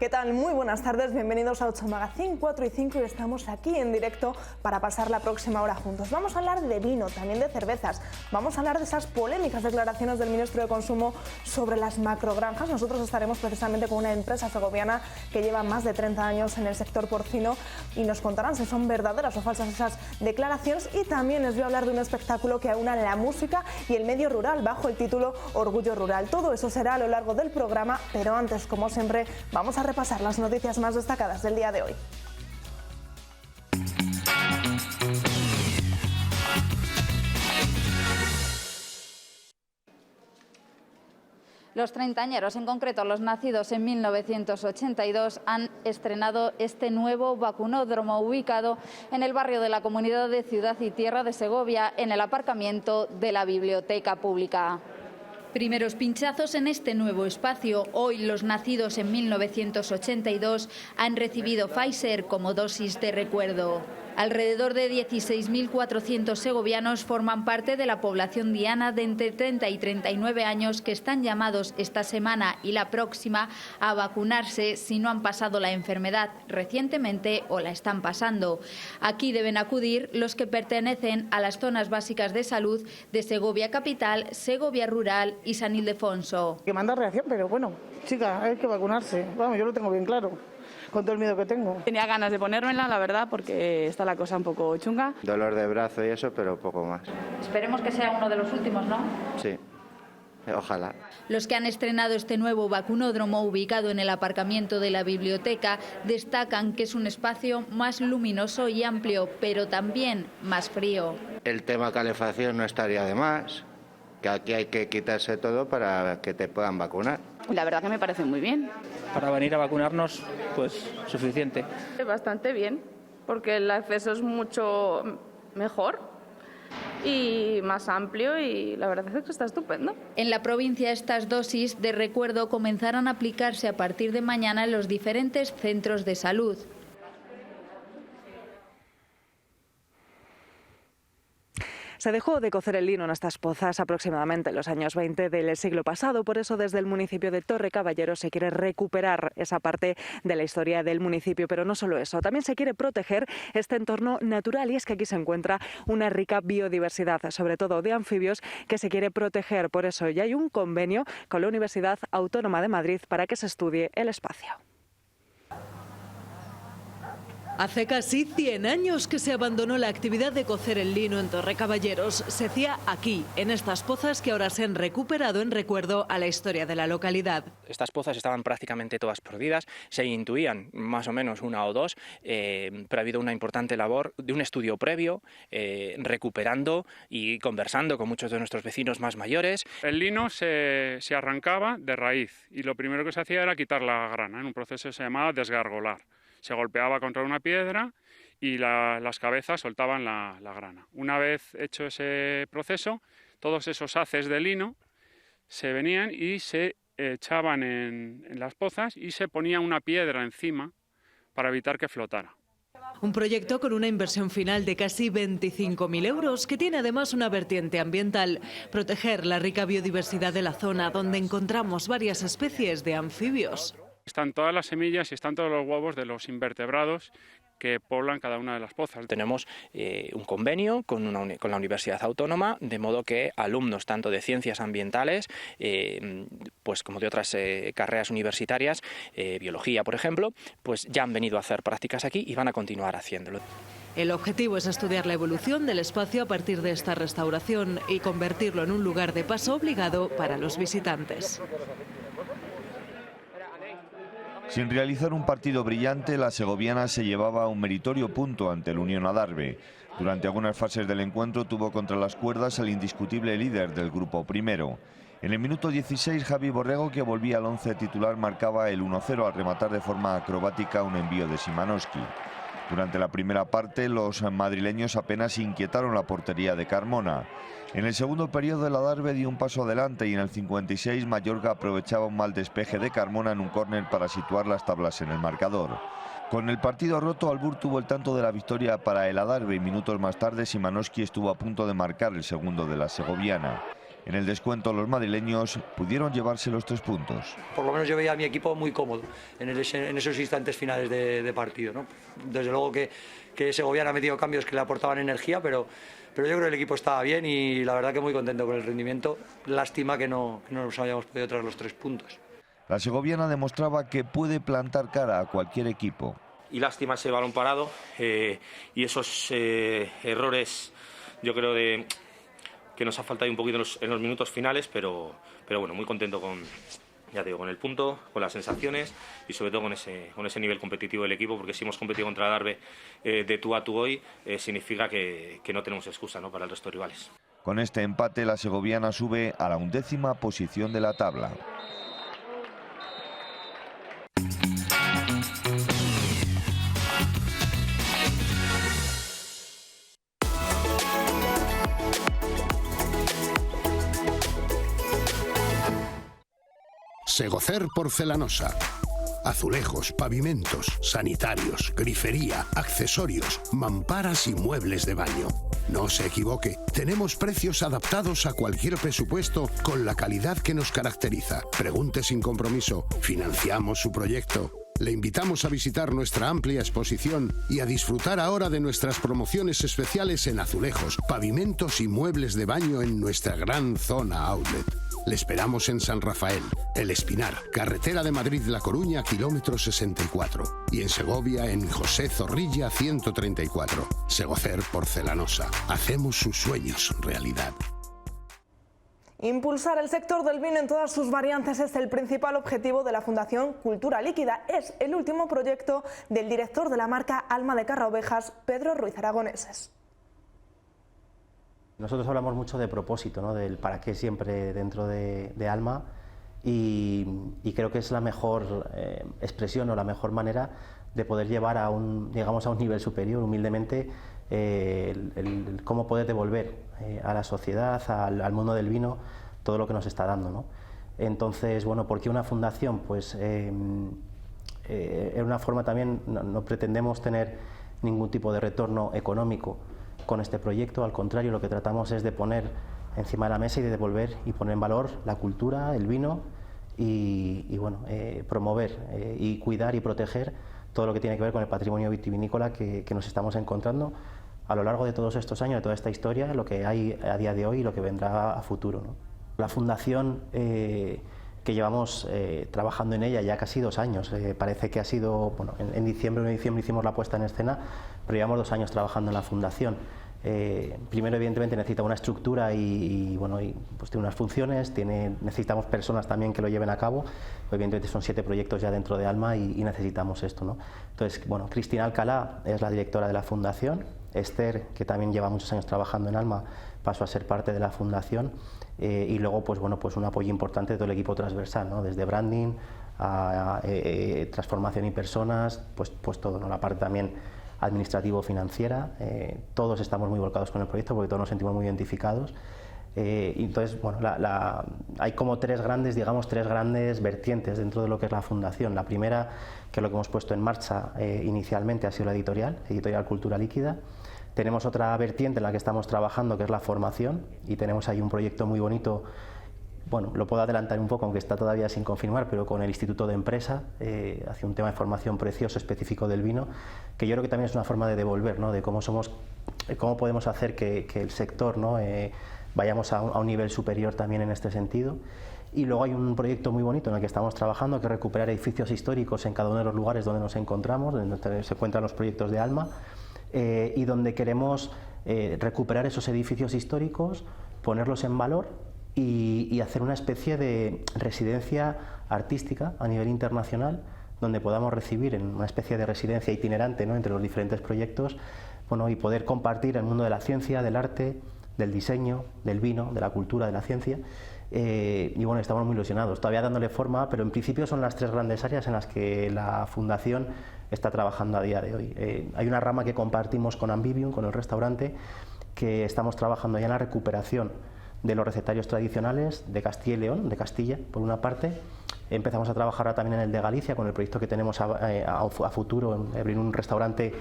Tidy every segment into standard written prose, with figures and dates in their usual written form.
¿Qué tal? Muy buenas tardes, bienvenidos a 8 Magazine 4 y 5 y estamos aquí en directo para pasar la próxima hora juntos. Vamos a hablar de vino, también de cervezas, vamos a hablar de esas polémicas declaraciones del ministro de Consumo sobre las macrogranjas. Nosotros estaremos precisamente con una empresa segoviana que lleva más de 30 años en el sector porcino y nos contarán si son verdaderas o falsas esas declaraciones, y también les voy a hablar de un espectáculo que aúna la música y el medio rural bajo el título Orgullo Rural. Todo eso será a lo largo del programa, pero antes, como siempre, vamos a repasar las noticias más destacadas del día de hoy. Los treintañeros, en concreto los nacidos en 1982, han estrenado este nuevo vacunódromo ubicado en el barrio de la Comunidad de Ciudad y Tierra de Segovia, en el aparcamiento de la Biblioteca Pública. Primeros pinchazos en este nuevo espacio. Hoy los nacidos en 1982 han recibido Pfizer como dosis de recuerdo. Alrededor de 16.400 segovianos forman parte de la población diana de entre 30 y 39 años que están llamados esta semana y la próxima a vacunarse si no han pasado la enfermedad recientemente o la están pasando. Aquí deben acudir los que pertenecen a las zonas básicas de salud de Segovia Capital, Segovia Rural y San Ildefonso. Que manda reacción, pero bueno, chica, hay que vacunarse. Vamos, yo lo tengo bien claro, con todo el miedo que tengo. Tenía ganas de ponérmela, la verdad, porque está la cosa un poco chunga. Dolor de brazo y eso, pero poco más. Esperemos que sea uno de los últimos, ¿no? Sí, ojalá. Los que han estrenado este nuevo vacunódromo ubicado en el aparcamiento de la biblioteca destacan que es un espacio más luminoso y amplio, pero también más frío. El tema calefacción no estaría de más, que aquí hay que quitarse todo para que te puedan vacunar. La verdad que me parece muy bien. Para venir a vacunarnos, pues suficiente. Bastante bien, porque el acceso es mucho mejor y más amplio y la verdad es que está estupendo. En la provincia estas dosis de recuerdo comenzarán a aplicarse a partir de mañana en los diferentes centros de salud. Se dejó de cocer el lino en estas pozas aproximadamente en los años 20 del siglo pasado. Por eso desde el municipio de Torrecaballeros se quiere recuperar esa parte de la historia del municipio. Pero no solo eso, también se quiere proteger este entorno natural, y es que aquí se encuentra una rica biodiversidad, sobre todo de anfibios, que se quiere proteger. Por eso ya hay un convenio con la Universidad Autónoma de Madrid para que se estudie el espacio. Hace casi 100 años que se abandonó la actividad de cocer el lino en Torrecaballeros. Se hacía aquí, en estas pozas que ahora se han recuperado en recuerdo a la historia de la localidad. Estas pozas estaban prácticamente todas perdidas, se intuían más o menos una o dos, pero ha habido una importante labor de un estudio previo, recuperando y conversando con muchos de nuestros vecinos más mayores. El lino se arrancaba de raíz y lo primero que se hacía era quitar la grana, en un proceso que se llamaba desgargolar. Se golpeaba contra una piedra y las cabezas soltaban la grana. Una vez hecho ese proceso, todos esos haces de lino se venían y se echaban en las pozas y se ponía una piedra encima para evitar que flotara. Un proyecto con una inversión final de casi 25.000 euros, que tiene además una vertiente ambiental: proteger la rica biodiversidad de la zona, donde encontramos varias especies de anfibios. Están todas las semillas y están todos los huevos de los invertebrados que poblan cada una de las pozas. Tenemos un convenio con la Universidad Autónoma, de modo que alumnos tanto de ciencias ambientales, pues como de otras carreras universitarias, biología por ejemplo, pues ya han venido a hacer prácticas aquí y van a continuar haciéndolo. El objetivo es estudiar la evolución del espacio a partir de esta restauración y convertirlo en un lugar de paso obligado para los visitantes. Sin realizar un partido brillante, la segoviana se llevaba un meritorio punto ante el Unión Adarve. Durante algunas fases del encuentro tuvo contra las cuerdas al indiscutible líder del grupo primero. En el minuto 16, Javi Borrego, que volvía al 11 titular, marcaba el 1-0 al rematar de forma acrobática un envío de Szymanowski. Durante la primera parte, los madrileños apenas inquietaron la portería de Carmona. En el segundo periodo, el Adarve dio un paso adelante y en el 56 Mayorga aprovechaba un mal despeje de Carmona en un córner para situar las tablas en el marcador. Con el partido roto, Albur tuvo el tanto de la victoria para el Adarve y minutos más tarde Szymanowski estuvo a punto de marcar el segundo de la segoviana. En el descuento los madrileños pudieron llevarse los 3 puntos. Por lo menos yo veía a mi equipo muy cómodo en esos instantes finales de partido, ¿no? Desde luego que Segoviana ha metido cambios que le aportaban energía, pero yo creo que el equipo estaba bien y la verdad que muy contento con el rendimiento. Lástima que no nos hayamos podido traer los 3 puntos. La segoviana demostraba que puede plantar cara a cualquier equipo. Y lástima ese balón parado y esos errores, yo creo que nos ha faltado un poquito en los minutos finales, pero bueno, muy contento con el punto, con las sensaciones y sobre todo con ese nivel competitivo del equipo, porque si hemos competido contra el Darbe de tú a tú hoy, significa que no tenemos excusa, ¿no?, para el resto de rivales. Con este empate la segoviana sube a la 11ª posición de la tabla. Segocer Porcelanosa. Azulejos, pavimentos, sanitarios, grifería, accesorios, mamparas y muebles de baño. No se equivoque, tenemos precios adaptados a cualquier presupuesto con la calidad que nos caracteriza. Pregunte sin compromiso, financiamos su proyecto. Le invitamos a visitar nuestra amplia exposición y a disfrutar ahora de nuestras promociones especiales en azulejos, pavimentos y muebles de baño en nuestra gran zona outlet. Le esperamos en San Rafael, El Espinar, carretera de Madrid-La Coruña, kilómetro 64. Y en Segovia, en José Zorrilla, 134. Segocer Porcelanosa. Hacemos sus sueños realidad. Impulsar el sector del vino en todas sus variantes es el principal objetivo de la Fundación Cultura Líquida. Es el último proyecto del director de la marca Alma de Carraovejas, Pedro Ruiz Aragoneses. Nosotros hablamos mucho de propósito, ¿no?, del para qué siempre dentro de Alma y creo que es la mejor expresión o la mejor manera de poder llevar a un nivel superior, humildemente, cómo poder devolver a la sociedad, al mundo del vino, todo lo que nos está dando, ¿no? Entonces, bueno, ¿por qué una fundación? Pues en una forma también no pretendemos tener ningún tipo de retorno económico con este proyecto, al contrario, lo que tratamos es de poner encima de la mesa y de devolver y poner en valor la cultura, el vino y bueno, promover y cuidar y proteger todo lo que tiene que ver con el patrimonio vitivinícola que nos estamos encontrando a lo largo de todos estos años, de toda esta historia, lo que hay a día de hoy y lo que vendrá a futuro, ¿no? La fundación que llevamos trabajando en ella ya casi 2 años, parece que ha sido, bueno, en diciembre hicimos la puesta en escena, pero llevamos 2 años trabajando en la fundación. Primero, evidentemente, necesita una estructura y pues tiene unas funciones, necesitamos personas también que lo lleven a cabo. Evidentemente son 7 proyectos ya dentro de Alma y necesitamos esto, ¿no? Entonces, bueno, Cristina Alcalá es la directora de la fundación, Esther, que también lleva muchos años trabajando en Alma, pasó a ser parte de la fundación y luego, pues bueno, pues un apoyo importante de todo el equipo transversal, ¿no?, desde branding a transformación y personas, pues todo, ¿no?, la parte también administrativo-financiera. Todos estamos muy volcados con el proyecto porque todos nos sentimos muy identificados. Y entonces, bueno, hay como 3 grandes vertientes dentro de lo que es la fundación. La primera, que es lo que hemos puesto en marcha inicialmente, ha sido la editorial Cultura Líquida. Tenemos otra vertiente en la que estamos trabajando, que es la formación, y tenemos ahí un proyecto muy bonito. Bueno, lo puedo adelantar un poco, aunque está todavía sin confirmar, pero con el Instituto de Empresa, hace un tema de formación precioso específico del vino, que yo creo que también es una forma de devolver, ¿no?, de cómo podemos hacer que el sector, ¿no?, vayamos a un nivel superior también en este sentido. Y luego hay un proyecto muy bonito en el que estamos trabajando, que es recuperar edificios históricos en cada uno de los lugares donde nos encontramos, donde se encuentran los proyectos de Alma, y donde queremos recuperar esos edificios históricos, ponerlos en valor y hacer una especie de residencia artística a nivel internacional, donde podamos recibir en una especie de residencia itinerante, ¿no?, entre los diferentes proyectos, bueno, y poder compartir el mundo de la ciencia, del arte, del diseño, del vino, de la cultura, de la ciencia. Y bueno, estamos muy ilusionados, todavía dándole forma, pero en principio son las 3 grandes áreas en las que la fundación está trabajando a día de hoy. Hay una rama que compartimos con Ambivium, con el restaurante, que estamos trabajando ya en la recuperación de los recetarios tradicionales de Castilla y León, de Castilla, por una parte. Empezamos a trabajar ahora también en el de Galicia, con el proyecto que tenemos a futuro, en abrir un restaurante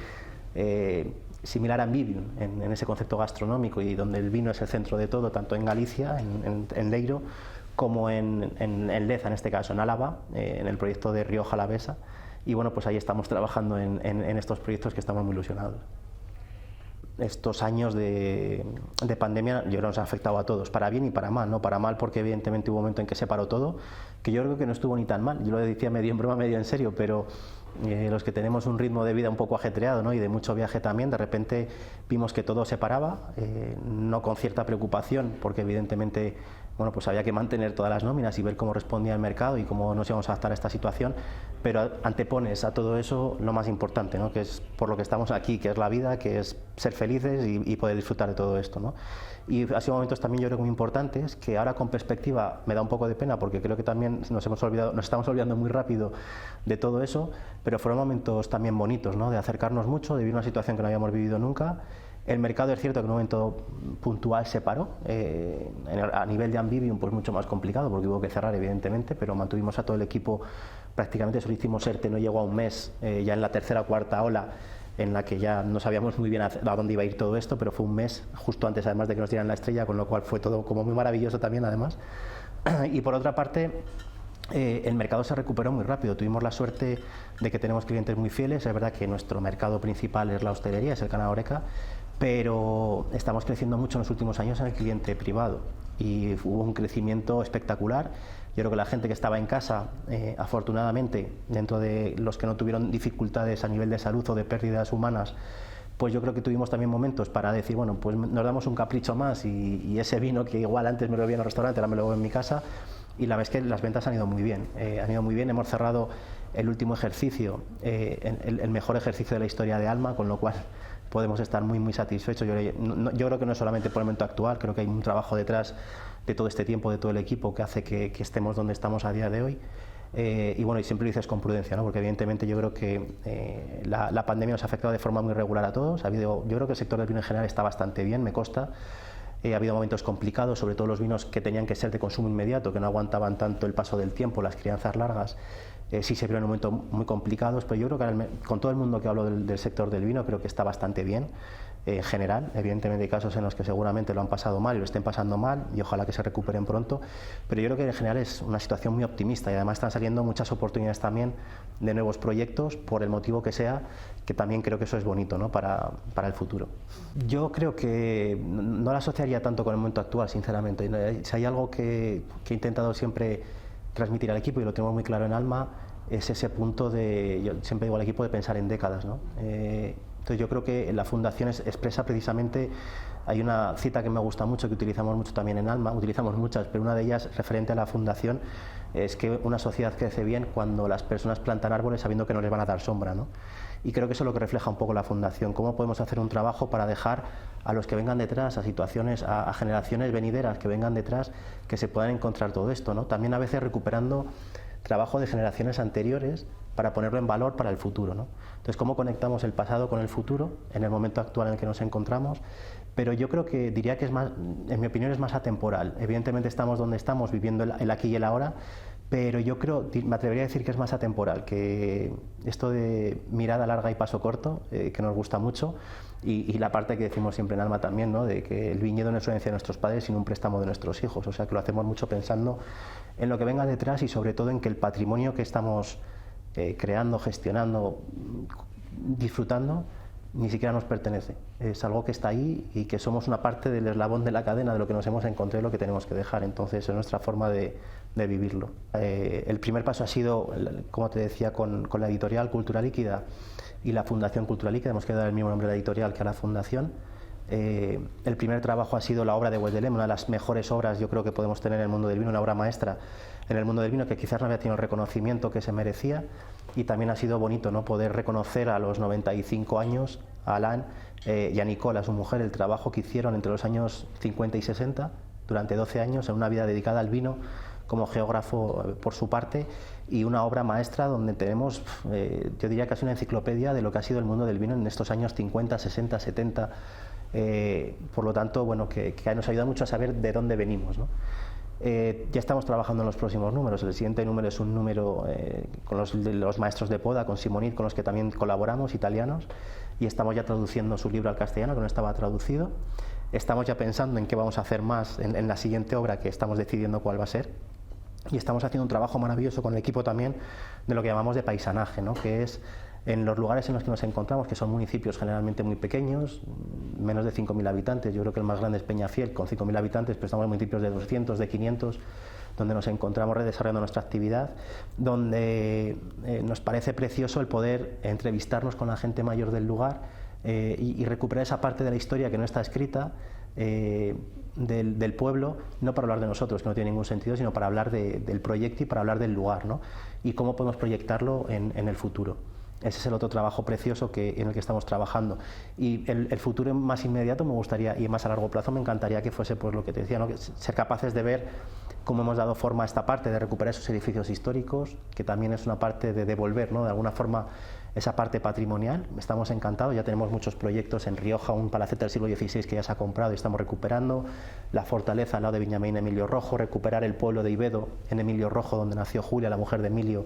similar a Ambivium en ese concepto gastronómico y donde el vino es el centro de todo, tanto en Galicia, en Leiro, como en Leza, en este caso en Álava, en el proyecto de Rioja Alavesa. Y bueno, pues ahí estamos trabajando en estos proyectos que estamos muy ilusionados. Estos años de pandemia yo creo que nos ha afectado a todos, para bien y para mal, ¿no? Para mal porque evidentemente hubo un momento en que se paró todo, que yo creo que no estuvo ni tan mal, yo lo decía medio en broma, medio en serio, pero los que tenemos un ritmo de vida un poco ajetreado, ¿no? Y de mucho viaje también, de repente vimos que todo se paraba, no con cierta preocupación, porque evidentemente bueno, pues había que mantener todas las nóminas y ver cómo respondía el mercado y cómo nos íbamos a adaptar a esta situación, pero antepones a todo eso lo más importante, ¿no? Que es por lo que estamos aquí, que es la vida, que es ser felices y poder disfrutar de todo esto, ¿no? Y ha sido momentos también yo creo muy importantes, que ahora con perspectiva me da un poco de pena porque creo que también nos estamos olvidando muy rápido de todo eso, pero fueron momentos también bonitos, ¿no? De acercarnos mucho, de vivir una situación que no habíamos vivido nunca. El mercado es cierto que en un momento puntual se paró, a nivel de Ambivium pues mucho más complicado porque hubo que cerrar evidentemente, pero mantuvimos a todo el equipo, prácticamente solo hicimos ERTE, no llegó a un mes, ya en la tercera o cuarta ola en la que ya no sabíamos muy bien a dónde iba a ir todo esto, pero fue un mes justo antes además de que nos dieran la estrella, con lo cual fue todo como muy maravilloso también además. Y por otra parte, el mercado se recuperó muy rápido, tuvimos la suerte de que tenemos clientes muy fieles, es verdad que nuestro mercado principal es la hostelería, es el Canal Horeca, pero estamos creciendo mucho en los últimos años en el cliente privado y hubo un crecimiento espectacular. Yo creo que la gente que estaba en casa, afortunadamente, dentro de los que no tuvieron dificultades a nivel de salud o de pérdidas humanas, pues yo creo que tuvimos también momentos para decir, bueno, pues nos damos un capricho más y ese vino que igual antes me lo bebía en el restaurante, ahora me lo bebo en mi casa, y la verdad es que las ventas han ido muy bien, hemos cerrado el último ejercicio, el mejor ejercicio de la historia de Alma, con lo cual podemos estar muy, muy satisfechos. Yo creo que no es solamente por el momento actual, creo que hay un trabajo detrás de todo este tiempo, de todo el equipo, que hace que estemos donde estamos a día de hoy. Y bueno, y siempre lo dices con prudencia, ¿no? Porque evidentemente yo creo que la pandemia nos ha afectado de forma muy regular a todos. Yo creo que el sector del vino en general está bastante bien, me consta. Ha habido momentos complicados, sobre todo los vinos que tenían que ser de consumo inmediato, que no aguantaban tanto el paso del tiempo, las crianzas largas. Sí se vieron momentos muy complicados, pero yo creo que con todo el mundo que hablo del sector del vino creo que está bastante bien en general. Evidentemente hay casos en los que seguramente lo han pasado mal y lo estén pasando mal y ojalá que se recuperen pronto, pero yo creo que en general es una situación muy optimista y además están saliendo muchas oportunidades también de nuevos proyectos, por el motivo que sea, que también creo que eso es bonito, ¿no? para el futuro. Yo creo que no la asociaría tanto con el momento actual, sinceramente. Si hay algo que he intentado siempre transmitir al equipo, y lo tengo muy claro en Alma, es ese punto de, yo siempre digo al equipo, de pensar en décadas, ¿no? Entonces yo creo que la fundación expresa precisamente, hay una cita que me gusta mucho, que utilizamos mucho también en Alma, utilizamos muchas, pero una de ellas referente a la fundación es que una sociedad crece bien cuando las personas plantan árboles sabiendo que no les van a dar sombra, ¿no? Y creo que eso es lo que refleja un poco la fundación, cómo podemos hacer un trabajo para dejar a los que vengan detrás, a situaciones, a generaciones venideras que vengan detrás, que se puedan encontrar todo esto, ¿no? También a veces recuperando trabajo de generaciones anteriores para ponerlo en valor para el futuro, ¿no? Entonces, ¿cómo conectamos el pasado con el futuro en el momento actual en el que nos encontramos? Pero yo creo que diría que es más, en mi opinión, es más atemporal. Evidentemente estamos donde estamos, viviendo el aquí y el ahora, pero yo creo, me atrevería a decir que es más atemporal, que esto de mirada larga y paso corto, que nos gusta mucho, y la parte que decimos siempre en Alma también, ¿no? De que el viñedo no es una herencia de nuestros padres, sino un préstamo de nuestros hijos, o sea que lo hacemos mucho pensando en lo que venga detrás y sobre todo en que el patrimonio que estamos creando, gestionando, disfrutando, ni siquiera nos pertenece. Es algo que está ahí y que somos una parte del eslabón de la cadena de lo que nos hemos encontrado y lo que tenemos que dejar. Entonces es nuestra forma de vivirlo. El primer paso ha sido, como te decía, con la editorial Cultura Líquida y la Fundación Cultura Líquida. Hemos quedado el mismo nombre de la editorial que a la fundación. El primer trabajo ha sido la obra de Wedelem, una de las mejores obras yo creo que podemos tener en el mundo del vino, una obra maestra en el mundo del vino que quizás no había tenido el reconocimiento que se merecía, y también ha sido bonito, ¿no? Poder reconocer a los 95 años a Alain y a Nicole, su mujer, el trabajo que hicieron entre los años 50 y 60 durante 12 años en una vida dedicada al vino como geógrafo por su parte, y una obra maestra donde tenemos, yo diría casi una enciclopedia de lo que ha sido el mundo del vino en estos años 50, 60, 70. Por lo tanto, bueno, que nos ayuda mucho a saber de dónde venimos, ¿no? Ya estamos trabajando en los próximos números. El siguiente número es un número con los maestros de poda, con Simonit, con los que también colaboramos, italianos, y estamos ya traduciendo su libro al castellano, que no estaba traducido. Estamos ya pensando en qué vamos a hacer más en la siguiente obra, que estamos decidiendo cuál va a ser. Y estamos haciendo un trabajo maravilloso con el equipo también de lo que llamamos de paisanaje, ¿no? Que es en los lugares en los que nos encontramos, que son municipios generalmente muy pequeños, menos de 5.000 habitantes. Yo creo que el más grande es Peñafiel, con 5.000 habitantes, pero estamos en municipios de 200, de 500, donde nos encontramos redesarrollando nuestra actividad, donde nos parece precioso el poder entrevistarnos con la gente mayor del lugar y recuperar esa parte de la historia que no está escrita, del pueblo, no para hablar de nosotros, que no tiene ningún sentido, sino para hablar del proyecto y para hablar del lugar, ¿no? Y cómo podemos proyectarlo en el futuro. Ese es el otro trabajo precioso en el que estamos trabajando. Y el futuro más inmediato me gustaría, y más a largo plazo, me encantaría que fuese pues lo que te decía, ¿no? Que ser capaces de ver cómo hemos dado forma a esta parte de recuperar esos edificios históricos, que también es una parte de devolver, ¿no? De alguna forma, esa parte patrimonial. Estamos encantados, ya tenemos muchos proyectos en Rioja, un palacete del siglo XVI que ya se ha comprado y estamos recuperando, la fortaleza al lado de Viñamín Emilio Rojo, recuperar el pueblo de Ibedo en Emilio Rojo, donde nació Julia, la mujer de Emilio,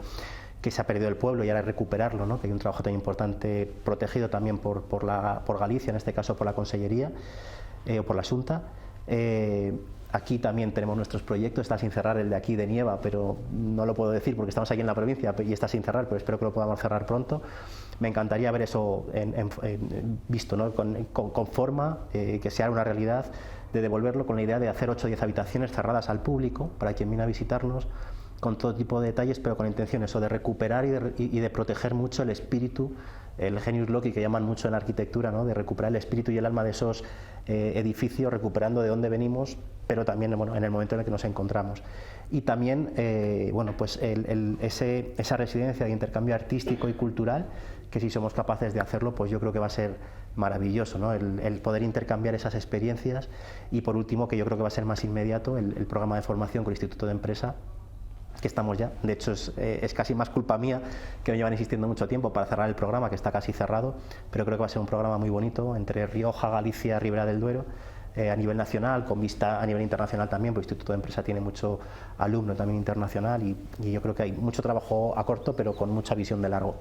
que se ha perdido el pueblo, y ahora recuperarlo, ¿no? Que hay un trabajo tan importante protegido también por Galicia, en este caso por la Consellería o por la Xunta. Aquí también tenemos nuestros proyectos, está sin cerrar el de aquí de Nieva, pero no lo puedo decir porque estamos aquí en la provincia y está sin cerrar, pero espero que lo podamos cerrar pronto. Me encantaría ver eso visto, ¿no? con forma, que sea una realidad, de devolverlo con la idea de hacer 8 o 10 habitaciones cerradas al público, para quien viene a visitarnos, con todo tipo de detalles, pero con intención eso de recuperar y de proteger mucho el espíritu, el genius loci que llaman mucho en la arquitectura, ¿no? De recuperar el espíritu y el alma de esos edificios, recuperando de dónde venimos, pero también en el momento en el que nos encontramos. Y también pues esa residencia de intercambio artístico y cultural, que si somos capaces de hacerlo, pues yo creo que va a ser maravilloso, ¿no? El poder intercambiar esas experiencias. Y por último, que yo creo que va a ser más inmediato, el programa de formación con el Instituto de Empresa, que estamos ya. De hecho, es casi más culpa mía, que me llevan insistiendo mucho tiempo para cerrar el programa, que está casi cerrado, pero creo que va a ser un programa muy bonito entre Rioja, Galicia, Ribera del Duero, a nivel nacional, con vista a nivel internacional también, porque el Instituto de Empresa tiene mucho alumno también internacional, y yo creo que hay mucho trabajo a corto, pero con mucha visión de largo.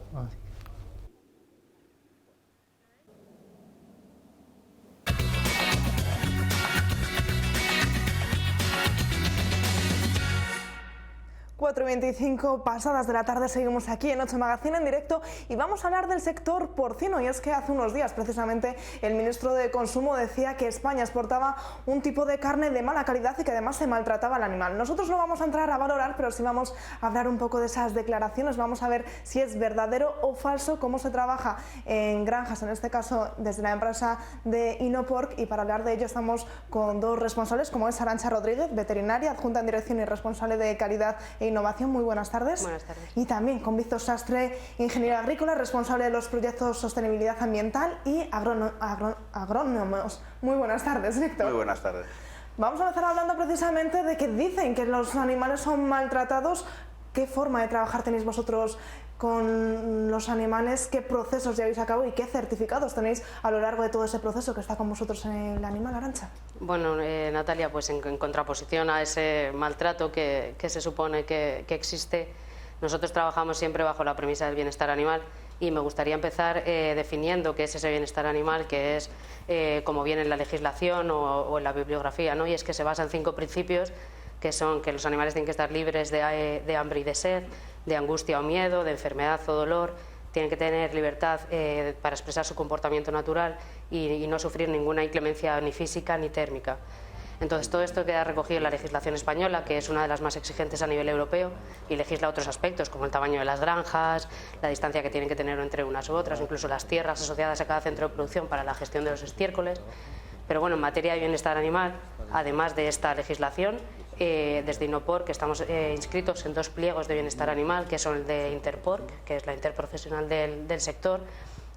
4:25 pasadas de la tarde, seguimos aquí en 8 Magazine en directo y vamos a hablar del sector porcino. Y es que hace unos días precisamente el ministro de Consumo decía que España exportaba un tipo de carne de mala calidad y que además se maltrataba al animal. Nosotros no vamos a entrar a valorar, pero sí vamos a hablar un poco de esas declaraciones, vamos a ver si es verdadero o falso, cómo se trabaja en granjas, en este caso desde la empresa de Inopork, y para hablar de ello estamos con dos responsables, como es Arantxa Rodríguez, veterinaria, adjunta en dirección y responsable de calidad e innovación. Muy buenas tardes. Buenas tardes. Y también con Víctor Sastre, ingeniero agrícola, responsable de los proyectos Sostenibilidad Ambiental y agrónomos. Muy buenas tardes, Víctor. Muy buenas tardes. Vamos a empezar hablando precisamente de que dicen que los animales son maltratados. ¿Qué forma de trabajar tenéis vosotros con los animales? ¿Qué procesos lleváis a cabo y qué certificados tenéis a lo largo de todo ese proceso que está con vosotros en el animal, Arantxa? Bueno, Natalia, pues en contraposición a ese maltrato que se supone que existe, nosotros trabajamos siempre bajo la premisa del bienestar animal, y me gustaría empezar definiendo qué es ese bienestar animal, que es como viene en la legislación o en la bibliografía, ¿no? Y es que se basa en 5 principios, que son que los animales tienen que estar libres de hambre y de sed, de angustia o miedo, de enfermedad o dolor, tienen que tener libertad para expresar su comportamiento natural y no sufrir ninguna inclemencia ni física ni térmica. Entonces, todo esto queda recogido en la legislación española, que es una de las más exigentes a nivel europeo, y legisla otros aspectos, como el tamaño de las granjas, la distancia que tienen que tener entre unas u otras, incluso las tierras asociadas a cada centro de producción para la gestión de los estiércoles. Pero bueno, en materia de bienestar animal, además de esta legislación, desde Inopork estamos inscritos en 2 pliegos de bienestar animal, que son el de Interpork, que es la interprofesional del sector,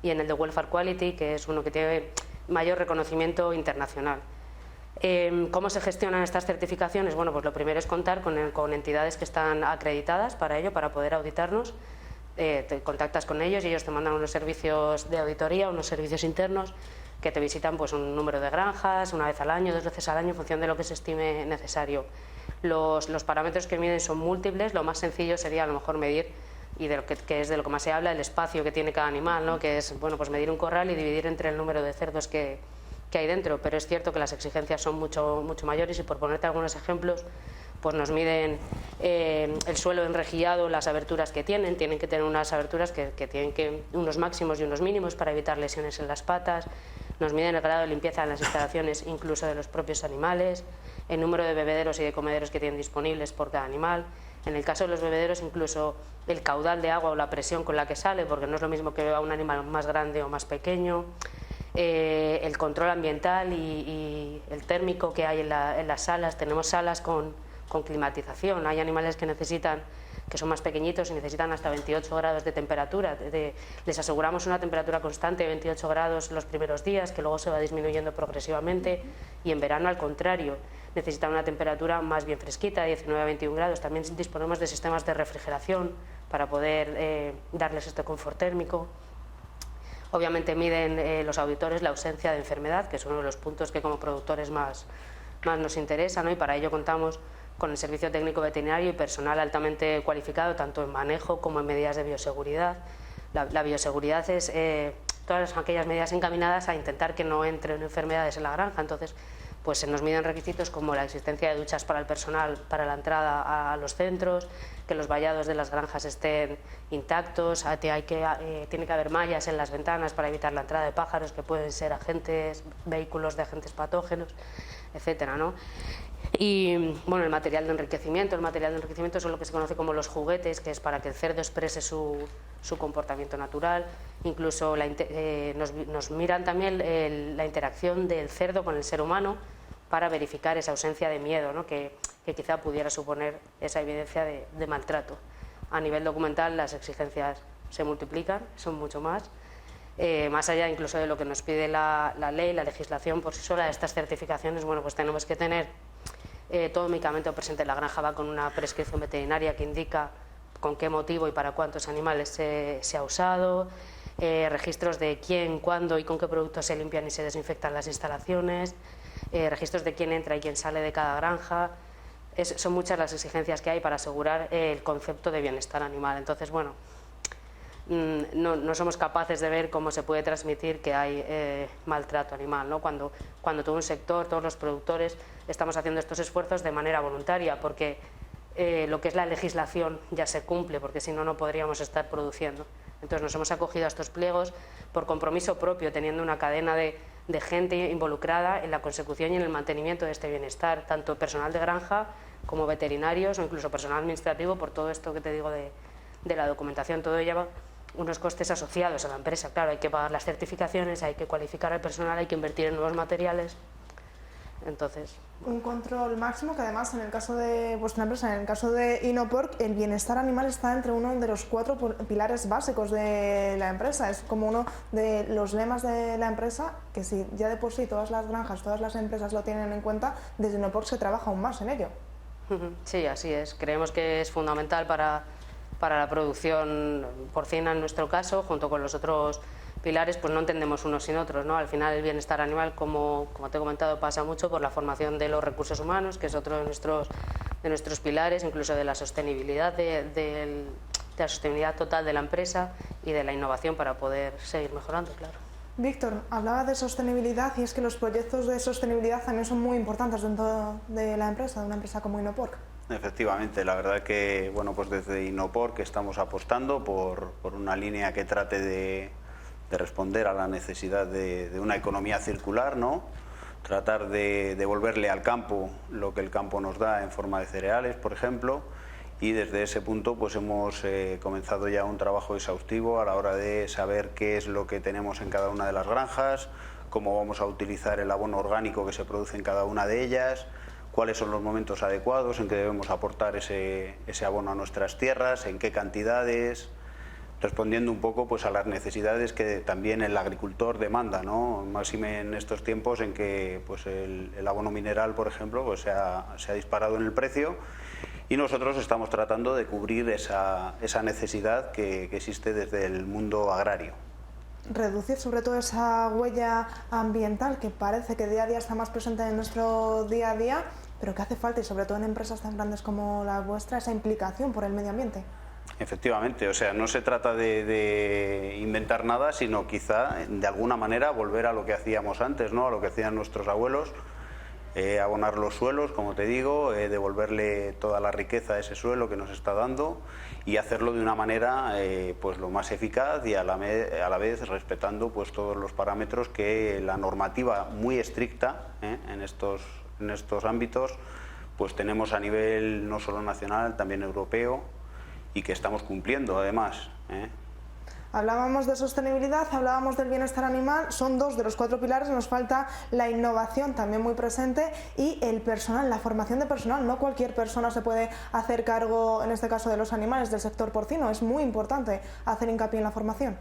y en el de Welfare Quality, que es uno que tiene mayor reconocimiento internacional. ¿Cómo se gestionan estas certificaciones? Bueno, pues lo primero es contar con entidades que están acreditadas para ello, para poder auditarnos. Te contactas con ellos y ellos te mandan unos servicios de auditoría, unos servicios internos que te visitan pues un número de granjas, una vez al año, 2 veces al año, en función de lo que se estime necesario. Los parámetros que miden son múltiples, lo más sencillo sería a lo mejor medir, y de lo que es de lo que más se habla, el espacio que tiene cada animal, ¿no? Que es, bueno, pues medir un corral y dividir entre el número de cerdos que hay dentro, pero es cierto que las exigencias son mucho mayores, y por ponerte algunos ejemplos, pues nos miden el suelo enrejillado, las aberturas que tienen que tener unas aberturas que tienen unos máximos y unos mínimos para evitar lesiones en las patas, nos miden el grado de limpieza en las instalaciones, incluso de los propios animales, el número de bebederos y de comederos que tienen disponibles por cada animal. En el caso de los bebederos, incluso el caudal de agua o la presión con la que sale, porque no es lo mismo que beba un animal más grande o más pequeño. El control ambiental y el térmico que hay en las salas. Tenemos salas con climatización. Hay animales que son más pequeñitos y necesitan hasta 28 grados de temperatura. Les aseguramos una temperatura constante de 28 grados los primeros días, que luego se va disminuyendo progresivamente, y en verano, al contrario, necesitan una temperatura más bien fresquita, de 19 a 21 grados. También disponemos de sistemas de refrigeración para poder darles este confort térmico. Obviamente miden los auditores la ausencia de enfermedad, que es uno de los puntos que como productores más nos interesa, ¿no? Y para ello contamos con el servicio técnico veterinario y personal altamente cualificado, tanto en manejo como en medidas de bioseguridad. La bioseguridad es todas aquellas medidas encaminadas a intentar que no entren enfermedades en la granja. Entonces, pues se nos miden requisitos como la existencia de duchas para el personal para la entrada a los centros, que los vallados de las granjas estén intactos, tiene que haber mallas en las ventanas para evitar la entrada de pájaros, que pueden ser vehículos de agentes patógenos, etcétera, ¿no? Y bueno, el material de enriquecimiento son lo que se conoce como los juguetes, que es para que el cerdo exprese su comportamiento natural. Incluso nos miran también la interacción del cerdo con el ser humano para verificar esa ausencia de miedo, ¿no? que quizá pudiera suponer esa evidencia de maltrato. A nivel documental las exigencias se multiplican, son mucho más allá incluso de lo que nos pide la ley, la legislación por sí sola. Estas certificaciones, bueno, pues tenemos que tener todo medicamento presente en la granja va con una prescripción veterinaria que indica con qué motivo y para cuántos animales se ha usado, registros de quién, cuándo y con qué productos se limpian y se desinfectan las instalaciones, registros de quién entra y quién sale de cada granja. Son muchas las exigencias que hay para asegurar el concepto de bienestar animal. Entonces, bueno, no somos capaces de ver cómo se puede transmitir que hay maltrato animal, ¿no? Cuando todo un sector, todos los productores, estamos haciendo estos esfuerzos de manera voluntaria, porque lo que es la legislación ya se cumple, porque si no, no podríamos estar produciendo. Entonces nos hemos acogido a estos pliegos por compromiso propio, teniendo una cadena de gente involucrada en la consecución y en el mantenimiento de este bienestar, tanto personal de granja como veterinarios o incluso personal administrativo, por todo esto que te digo de la documentación. Todo lleva unos costes asociados a la empresa. Claro, hay que pagar las certificaciones, hay que cualificar al personal, hay que invertir en nuevos materiales. Entonces, un control máximo, que además en el caso de vuestra empresa, en el caso de Inoporc, el bienestar animal está entre uno de los 4 pilares básicos de la empresa. Es como uno de los lemas de la empresa, que si ya de por sí todas las granjas, todas las empresas lo tienen en cuenta, desde Inoporc se trabaja aún más en ello. Sí, así es. Creemos que es fundamental para la producción porcina en nuestro caso, junto con los otros pilares, pues no entendemos unos sin otros, ¿no? Al final el bienestar animal, como te he comentado, pasa mucho por la formación de los recursos humanos, que es otro de nuestros pilares, incluso de la sostenibilidad, de la sostenibilidad total de la empresa y de la innovación para poder seguir mejorando, claro. Víctor, hablaba de sostenibilidad, y es que los proyectos de sostenibilidad también son muy importantes dentro de la empresa, de una empresa como Inoporc. Efectivamente, la verdad que bueno, pues desde Inoporc estamos apostando por una línea que trate de responder a la necesidad de una economía circular, ¿no? Tratar de devolverle al campo lo que el campo nos da en forma de cereales, por ejemplo, y desde ese punto pues hemos comenzado ya un trabajo exhaustivo a la hora de saber qué es lo que tenemos en cada una de las granjas, cómo vamos a utilizar el abono orgánico que se produce en cada una de ellas, cuáles son los momentos adecuados en que debemos aportar ese abono a nuestras tierras, en qué cantidades, respondiendo un poco pues a las necesidades que también el agricultor demanda, ¿no? Máxime en estos tiempos en que pues el abono mineral, por ejemplo, pues se ha disparado en el precio, y nosotros estamos tratando de cubrir esa necesidad que existe desde el mundo agrario. Reducir sobre todo esa huella ambiental que parece que día a día está más presente en nuestro día a día. pero que hace falta, y sobre todo en empresas tan grandes como la vuestra, esa implicación por el medio ambiente. Efectivamente, o sea, no se trata de inventar nada, sino quizá de alguna manera volver a lo que hacíamos antes, ¿no? A lo que hacían nuestros abuelos, abonar los suelos, como te digo, devolverle toda la riqueza a ese suelo que nos está dando y hacerlo de una manera pues lo más eficaz y a la vez respetando pues todos los parámetros que la normativa muy estricta en estos ámbitos pues tenemos a nivel no solo nacional, también europeo, y que estamos cumpliendo además. Hablábamos de sostenibilidad, hablábamos del bienestar animal, son 2 de los 4 pilares, nos falta la innovación también muy presente y el personal, la formación de personal. No cualquier persona se puede hacer cargo, en este caso de los animales del sector porcino, es muy importante hacer hincapié en la formación.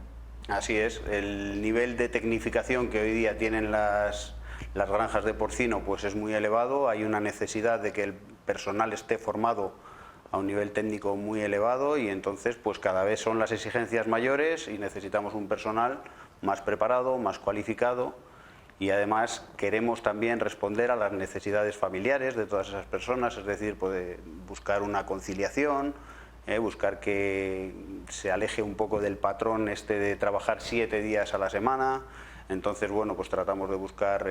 Así es, el nivel de tecnificación que hoy día tienen las granjas de porcino pues es muy elevado, hay una necesidad de que el personal esté formado a un nivel técnico muy elevado y entonces pues cada vez son las exigencias mayores y necesitamos un personal más preparado, más cualificado y además queremos también responder a las necesidades familiares de todas esas personas, es decir, pues, buscar una conciliación, buscar que se aleje un poco del patrón de trabajar 7 días a la semana. Entonces, bueno, pues tratamos de buscar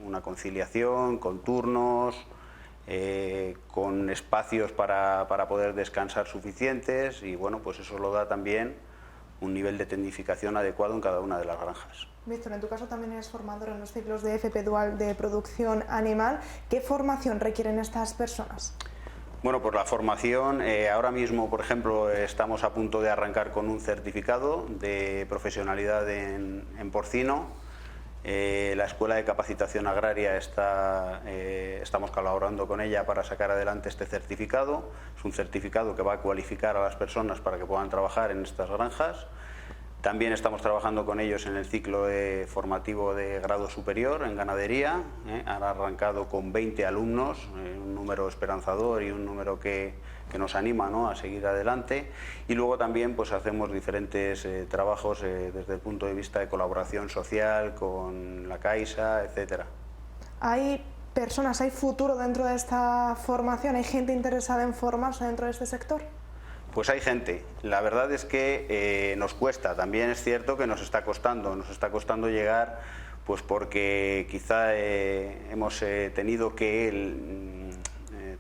una conciliación con turnos, con espacios para poder descansar suficientes y bueno, pues eso lo da también un nivel de tecnificación adecuado en cada una de las granjas. Víctor, en tu caso también eres formador en los ciclos de FP Dual de producción animal. ¿Qué formación requieren estas personas? Bueno, pues la formación, ahora mismo, por ejemplo, estamos a punto de arrancar con un certificado de profesionalidad en porcino. La Escuela de Capacitación Agraria estamos colaborando con ella para sacar adelante este certificado. Es un certificado que va a cualificar a las personas para que puedan trabajar en estas granjas. También estamos trabajando con ellos en el ciclo formativo de grado superior en ganadería. Han arrancado con 20 alumnos, un número esperanzador y un número que nos anima, ¿no?, a seguir adelante. Y luego también pues hacemos diferentes trabajos desde el punto de vista de colaboración social con la Caixa, etcétera. ¿Hay personas, hay futuro dentro de esta formación? ¿Hay gente interesada en formarse dentro de este sector? Pues hay gente. La verdad es que nos cuesta. También es cierto que nos está costando llegar, pues porque quizá hemos tenido que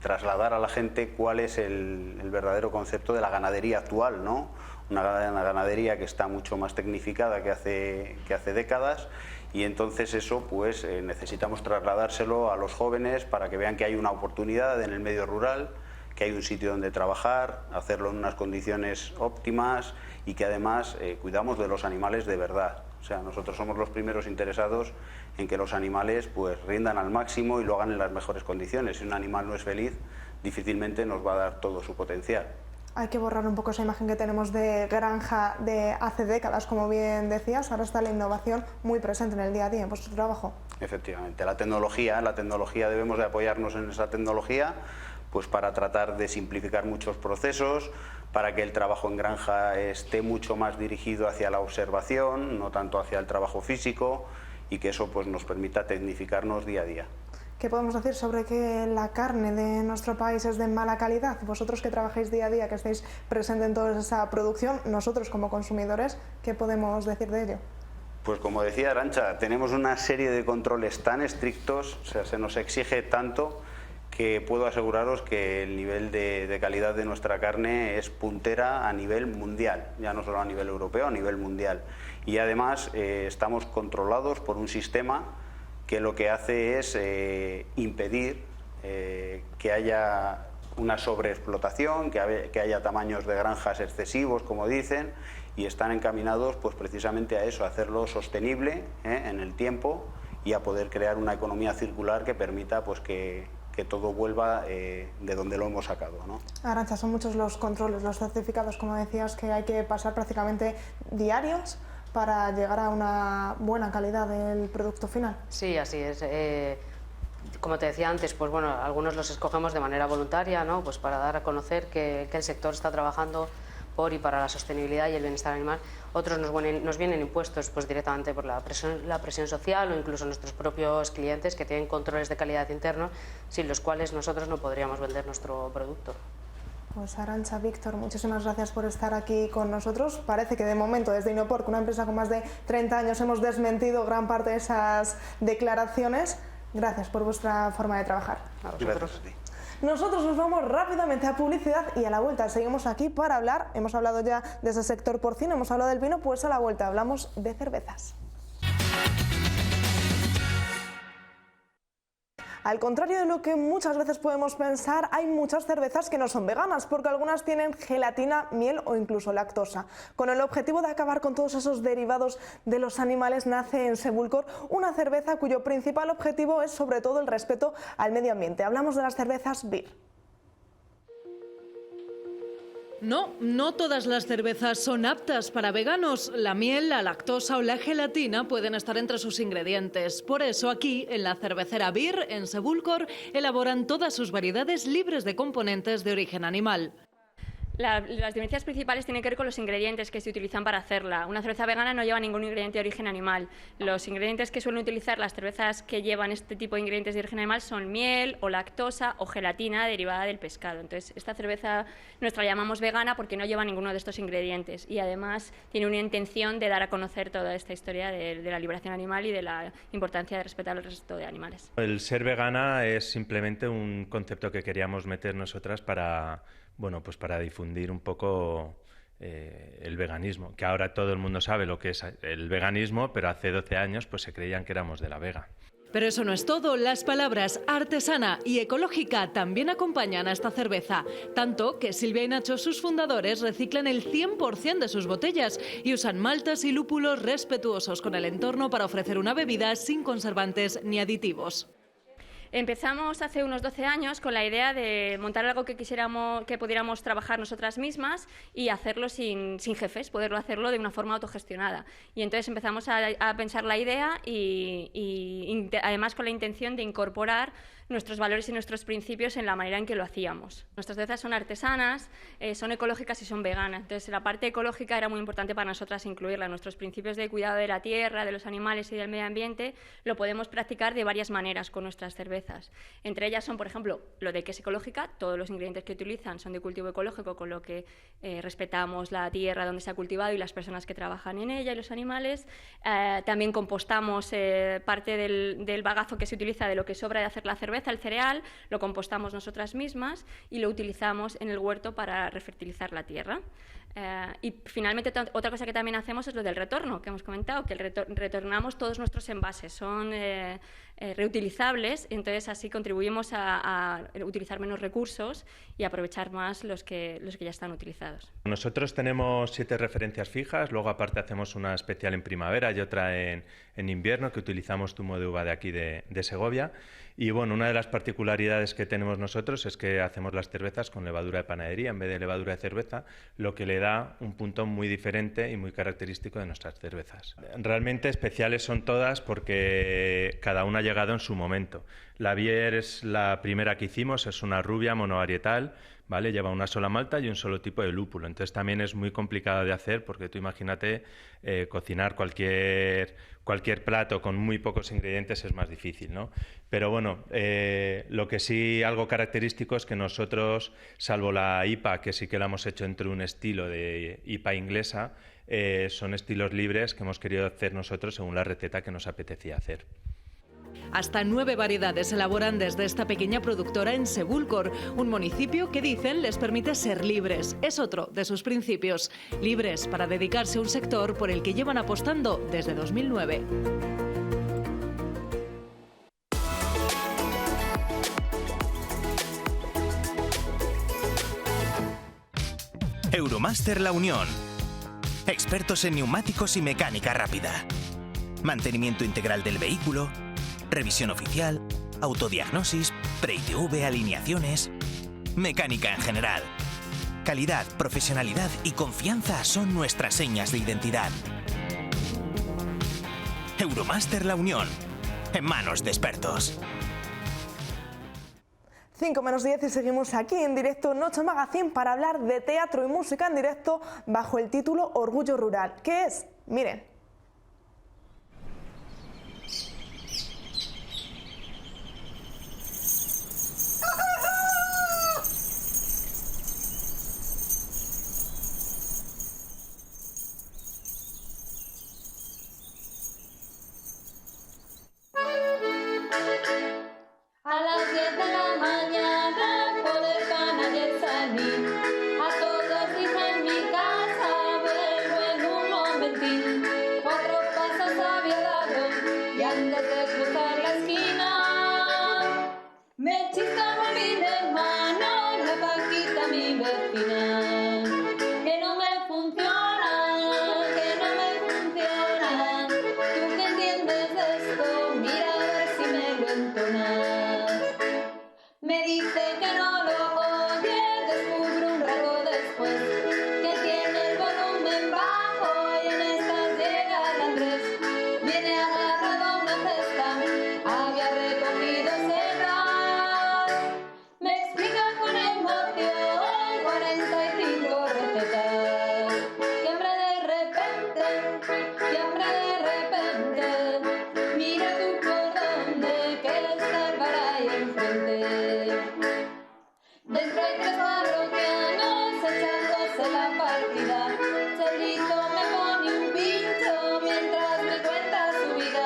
trasladar a la gente cuál es el verdadero concepto de la ganadería actual, ¿no? Una ganadería que está mucho más tecnificada que hace décadas y entonces eso pues necesitamos trasladárselo a los jóvenes para que vean que hay una oportunidad en el medio rural, que hay un sitio donde trabajar, hacerlo en unas condiciones óptimas y que además cuidamos de los animales de verdad. O sea, nosotros somos los primeros interesados en que los animales pues rindan al máximo y lo hagan en las mejores condiciones. Si un animal no es feliz, difícilmente nos va a dar todo su potencial. Hay que borrar un poco esa imagen que tenemos de granja de hace décadas, como bien decías. Ahora está la innovación muy presente en el día a día, en vuestro trabajo. Efectivamente, la tecnología debemos de apoyarnos en esa tecnología pues para tratar de simplificar muchos procesos, para que el trabajo en granja esté mucho más dirigido hacia la observación, no tanto hacia el trabajo físico, y que eso pues nos permita tecnificarnos día a día. ¿Qué podemos decir sobre que la carne de nuestro país es de mala calidad? Vosotros que trabajáis día a día, que estáis presentes en toda esa producción, nosotros como consumidores, ¿qué podemos decir de ello? Pues como decía Arantxa, tenemos una serie de controles tan estrictos, o sea, se nos exige tanto que puedo aseguraros que el nivel de calidad de nuestra carne es puntera a nivel mundial, ya no solo a nivel europeo, a nivel mundial. Y además estamos controlados por un sistema que lo que hace es impedir que haya una sobreexplotación, que haya tamaños de granjas excesivos, como dicen, y están encaminados pues precisamente a eso, a hacerlo sostenible en el tiempo y a poder crear una economía circular que permita pues que todo vuelva de donde lo hemos sacado, ¿no? Arantxa, son muchos los controles, los certificados, como decías, que hay que pasar prácticamente diarios para llegar a una buena calidad del producto final. Sí, así es. Como te decía antes, pues bueno, algunos los escogemos de manera voluntaria, ¿no? Pues para dar a conocer que el sector está trabajando por y para la sostenibilidad y el bienestar animal. Otros nos vienen impuestos pues, directamente por la presión social o incluso nuestros propios clientes que tienen controles de calidad internos sin los cuales nosotros no podríamos vender nuestro producto. Pues Arantxa, Víctor, muchísimas gracias por estar aquí con nosotros. Parece que de momento desde Inopor, una empresa con más de 30 años, hemos desmentido gran parte de esas declaraciones. Gracias por vuestra forma de trabajar. A vosotros. Gracias a ti. Nosotros nos vamos rápidamente a publicidad y a la vuelta seguimos aquí para hablar. Hemos hablado ya de ese sector porcino, hemos hablado del vino, pues a la vuelta hablamos de cervezas. Al contrario de lo que muchas veces podemos pensar, hay muchas cervezas que no son veganas, porque algunas tienen gelatina, miel o incluso lactosa. Con el objetivo de acabar con todos esos derivados de los animales, nace en Sebulcor una cerveza cuyo principal objetivo es sobre todo el respeto al medio ambiente. Hablamos de las cervezas Beer. No todas las cervezas son aptas para veganos. La miel, la lactosa o la gelatina pueden estar entre sus ingredientes. Por eso aquí, en la cervecera Beer, en Sebulcor, elaboran todas sus variedades libres de componentes de origen animal. Las diferencias principales tienen que ver con los ingredientes que se utilizan para hacerla. Una cerveza vegana no lleva ningún ingrediente de origen animal. Los ingredientes que suelen utilizar las cervezas que llevan este tipo de ingredientes de origen animal son miel o lactosa o gelatina derivada del pescado. Entonces, esta cerveza nuestra la llamamos vegana porque no lleva ninguno de estos ingredientes y además tiene una intención de dar a conocer toda esta historia de la liberación animal y de la importancia de respetar el resto de animales. El ser vegana es simplemente un concepto que queríamos meter nosotras para difundir un poco el veganismo, que ahora todo el mundo sabe lo que es el veganismo, pero hace 12 años pues se creían que éramos de la vega. Pero eso no es todo. Las palabras artesana y ecológica también acompañan a esta cerveza. Tanto que Silvia y Nacho, sus fundadores, reciclan el 100% de sus botellas y usan maltas y lúpulos respetuosos con el entorno para ofrecer una bebida sin conservantes ni aditivos. Empezamos hace unos 12 años con la idea de montar algo que pudiéramos trabajar nosotras mismas y hacerlo sin jefes, poderlo hacerlo de una forma autogestionada. Y entonces empezamos a pensar la idea y además con la intención de incorporar nuestros valores y nuestros principios en la manera en que lo hacíamos. Nuestras cervezas son artesanas, son ecológicas y son veganas. Entonces la parte ecológica era muy importante para nosotras incluirla. Nuestros principios de cuidado de la tierra, de los animales y del medio ambiente lo podemos practicar de varias maneras con nuestras cervezas. Entre ellas son, por ejemplo, lo de que es ecológica. Todos los ingredientes que utilizan son de cultivo ecológico, con lo que respetamos la tierra donde se ha cultivado y las personas que trabajan en ella y los animales. También compostamos parte del bagazo que se utiliza de lo que sobra de hacer la cerveza, el cereal, lo compostamos nosotras mismas y lo utilizamos en el huerto para refertilizar la tierra. Y finalmente otra cosa que también hacemos es lo del retorno, que hemos comentado, que retornamos todos nuestros envases, son reutilizables, entonces así contribuimos a utilizar menos recursos y aprovechar más los que ya están utilizados. Nosotros tenemos 7 referencias fijas, luego aparte hacemos una especial en primavera y otra en invierno, que utilizamos zumo de uva de aquí de Segovia. Y bueno, una de las particularidades que tenemos nosotros es que hacemos las cervezas con levadura de panadería en vez de levadura de cerveza, lo que le da un punto muy diferente y muy característico de nuestras cervezas. Realmente especiales son todas porque cada una ha llegado en su momento. La Beer es la primera que hicimos, es una rubia monovarietal, ¿vale? Lleva una sola malta y un solo tipo de lúpulo. Entonces también es muy complicada de hacer porque tú imagínate cocinar cualquier plato con muy pocos ingredientes es más difícil, ¿no? Pero bueno, lo que sí algo característico es que nosotros, salvo la IPA, que sí que la hemos hecho entre un estilo de IPA inglesa, son estilos libres que hemos querido hacer nosotros según la receta que nos apetecía hacer. Hasta 9 variedades se elaboran desde esta pequeña productora en Sebulcor, un municipio que dicen les permite ser libres. Es otro de sus principios, libres para dedicarse a un sector por el que llevan apostando desde 2009. Euromaster La Unión. Expertos en neumáticos y mecánica rápida. Mantenimiento integral del vehículo, revisión oficial, autodiagnosis, pre-ITV, alineaciones, mecánica en general. Calidad, profesionalidad y confianza son nuestras señas de identidad. Euromaster La Unión, en manos de expertos. 5 menos 10 y seguimos aquí en directo en Ocho Magazine para hablar de teatro y música en directo bajo el título Orgullo Rural. ¿Qué es? Miren. A las 10 de la mañana por el canal y salí. A todos dije en mi casa, vuelvo en un momentín. 4 pasos había dado y antes de cruzar la esquina me chiscaba mi hermano, la Paquita, mi vecina. Que no me funciona, que no me funciona. Tú que entiendes de esto, mira a ver si me lo entonas. Me dice que no lo oye, descubro un rato después que tiene el volumen bajo y en estas llega el Andrés. Viene agarrado a una cesta, había recogido setas. Me explica con emoción 45 recetas. Que hambre de repente, que hambre de repente. Mira tú por dónde, que está el bar ahí enfrente. Dentro hay 3 parroquianos echándose la partida. Chelito me pone un pincho mientras me cuenta su vida.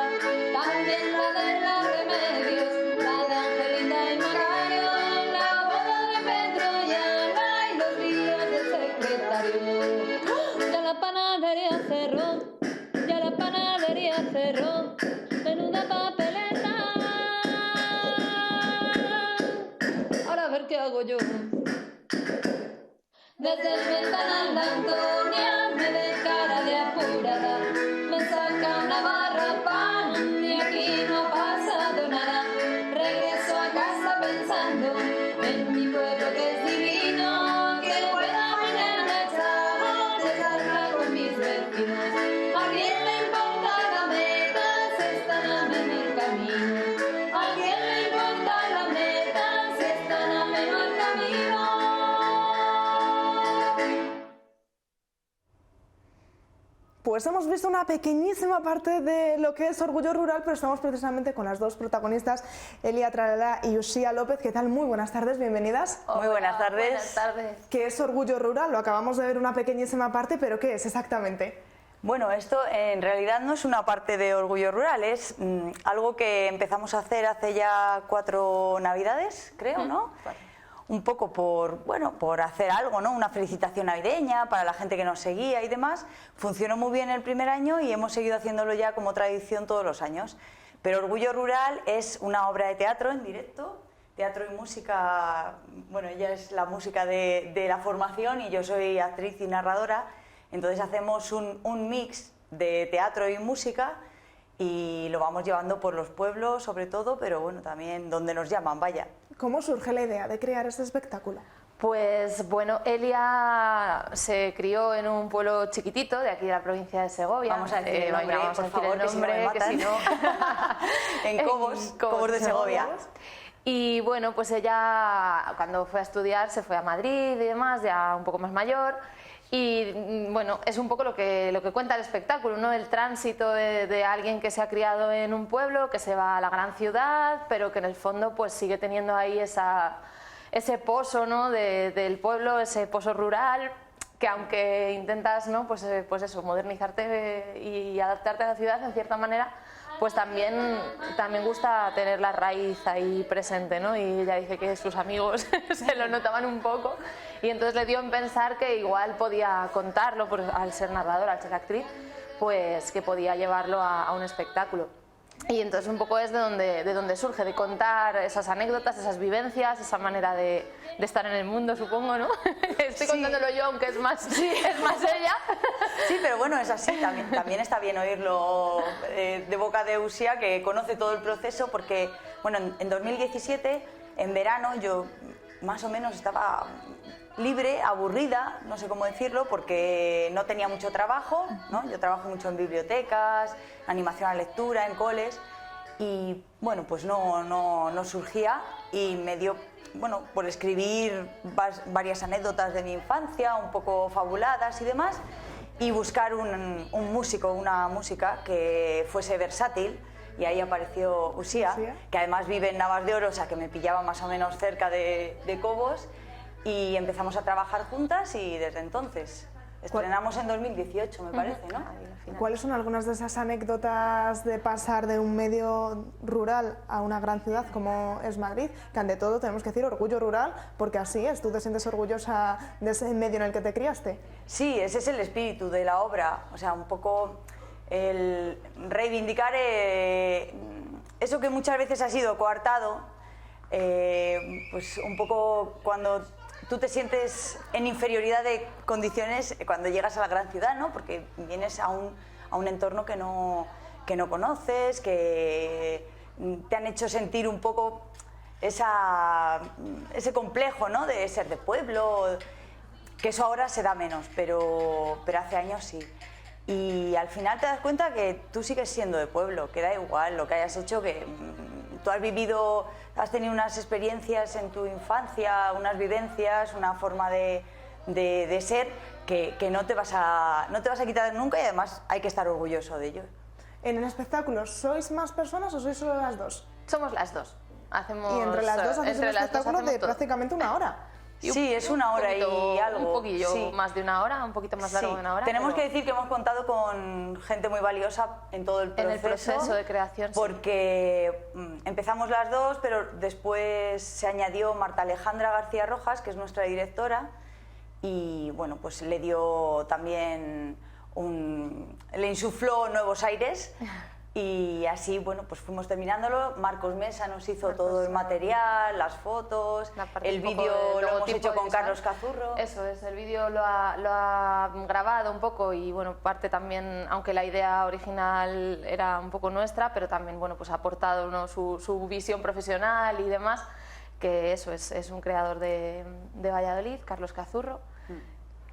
También la de la Remedios, la de Angelita y Macario, la boda de Pedro y Ana y los líos del secretario. Ya la panadería cerró, ya la panadería cerró. Menuda papeleta. Ahora a ver qué hago yo. Desde el ventanal de Antonia me ve cara de apurada. Me saca una barra pan y aquí no ha pasado nada. Regreso a casa pensando en mi pueblo que es divino. Que pueda mañana echar de charla con mis vecinos. ¿A quién le importa la meta si están en el camino? ¿A quién le importa la meta si están a menor camino? Pues hemos visto una pequeñísima parte de lo que es Orgullo Rural, pero estamos precisamente con las dos protagonistas, Elia Tralala y Uxía López. ¿Qué tal? Muy buenas tardes, bienvenidas. Muy buenas tardes. Buenas tardes. ¿Qué es Orgullo Rural? Lo acabamos de ver una pequeñísima parte, pero ¿qué es exactamente? Bueno, esto en realidad no es una parte de Orgullo Rural, es algo que empezamos a hacer hace ya 4 Navidades, creo, ¿no? Un poco por hacer algo, ¿no? Una felicitación navideña para la gente que nos seguía y demás. Funcionó muy bien el primer año y hemos seguido haciéndolo ya como tradición todos los años. Pero Orgullo Rural es una obra de teatro en directo, teatro y música. Bueno, ella es la música de la formación y yo soy actriz y narradora. Entonces hacemos un mix de teatro y música y lo vamos llevando por los pueblos sobre todo, pero bueno, también donde nos llaman, vaya. ¿Cómo surge la idea de crear este espectáculo? Pues bueno, Elia se crió en un pueblo chiquitito de aquí de la provincia de Segovia. Vamos a decir el nombre, vamos a por decir favor, el nombre, que si no me matan. En Cobos de Segovia. Y bueno, pues ella cuando fue a estudiar se fue a Madrid y demás, ya un poco más mayor. Y bueno, es un poco lo que cuenta el espectáculo, ¿no? El tránsito de alguien que se ha criado en un pueblo, que se va a la gran ciudad, pero que en el fondo pues sigue teniendo ahí ese pozo, ¿no? del pueblo, ese pozo rural, que aunque intentas, ¿no? pues eso, modernizarte y adaptarte a la ciudad en cierta manera, pues también gusta tener la raíz ahí presente, ¿no? Y ella dice que sus amigos se lo notaban un poco y entonces le dio en pensar que igual podía contarlo, al ser narradora, al ser actriz, pues que podía llevarlo a un espectáculo. Y entonces un poco es de donde surge, de contar esas anécdotas, esas vivencias, esa manera de estar en el mundo, supongo, ¿no? Estoy contándolo yo, aunque es más ella. Sí, pero bueno, es así, también está bien oírlo de boca de Uxía, que conoce todo el proceso, porque bueno, en 2017, en verano, yo más o menos estaba libre, aburrida, no sé cómo decirlo, porque no tenía mucho trabajo, ¿no? Yo trabajo mucho en bibliotecas, animación a lectura, en coles, y bueno, pues no surgía y me dio bueno, por escribir varias anécdotas de mi infancia, un poco fabuladas y demás, y buscar un músico, una música que fuese versátil, y ahí apareció Usía, que además vive en Navas de Oro, o sea que me pillaba más o menos cerca de Cobos, y empezamos a trabajar juntas y desde entonces. Estrenamos en 2018, me parece, ¿no? ¿Cuáles son algunas de esas anécdotas de pasar de un medio rural a una gran ciudad como es Madrid? Que ante todo tenemos que decir orgullo rural, porque así es. ¿Tú te sientes orgullosa de ese medio en el que te criaste? Sí, ese es el espíritu de la obra. O sea, un poco el reivindicar eso que muchas veces ha sido coartado, pues un poco cuando tú te sientes en inferioridad de condiciones cuando llegas a la gran ciudad, ¿no? Porque vienes a un entorno que no conoces, que te han hecho sentir un poco ese complejo, ¿no? De ser de pueblo, que eso ahora se da menos, pero hace años sí. Y al final te das cuenta que tú sigues siendo de pueblo, que da igual lo que hayas hecho, que tú has vivido, has tenido unas experiencias en tu infancia, unas vivencias, una forma de ser que no te vas a quitar nunca, y además hay que estar orgulloso de ello. En el espectáculo, ¿sois más personas o sois solo las dos? Somos las dos. Y entre las dos hacéis un espectáculo de prácticamente una hora. Sí, es una hora y algo. Un poquillo más de una hora, un poquito más largo de una hora. Tenemos que decir que hemos contado con gente muy valiosa en todo el proceso. En el proceso de creación, porque empezamos las dos, pero después se añadió Marta Alejandra García Rojas, que es nuestra directora, y bueno, pues le dio también le insufló nuevos aires. Y así, bueno, pues fuimos terminándolo. Marcos Mesa nos hizo todo el material, las fotos, el vídeo lo hemos hecho con Carlos Cazurro. Eso es, el vídeo lo ha grabado un poco y, bueno, parte también, aunque la idea original era un poco nuestra, pero también, bueno, pues ha aportado, ¿no?, su visión profesional y demás, que eso es un creador de Valladolid, Carlos Cazurro.